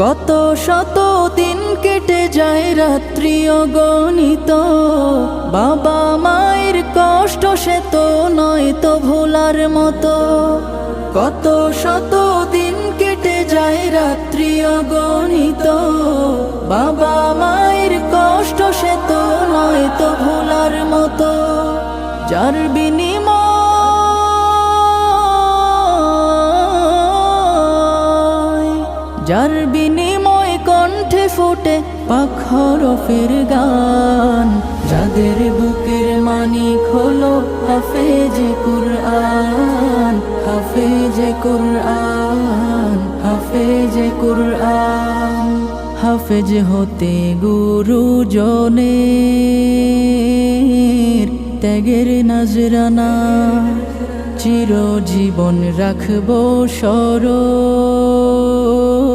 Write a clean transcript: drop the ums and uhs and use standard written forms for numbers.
কত শত দিন কেটে যায় রাত্রি অগণিত, বাবা মায়ের কষ্ট সে তো নয় তো ভোলার মতো। কত শত দিন কেটে যায় রাত্রি অগণিত, বাবা মায়ের কষ্ট সে তো নয় তো ভোলার মতো। যার বিনিময় কণ্ঠে ফোটে পাক হরফের গান, যাদের বুকের মানিক হলো হাফেজে কুরআন, হাফেজে কুরআন, হাফেজে কুরআন। হাফেজ হতে গুরুজনের ত্যাগের নজরানা, চিরজীবন রাখবো স্মরণ।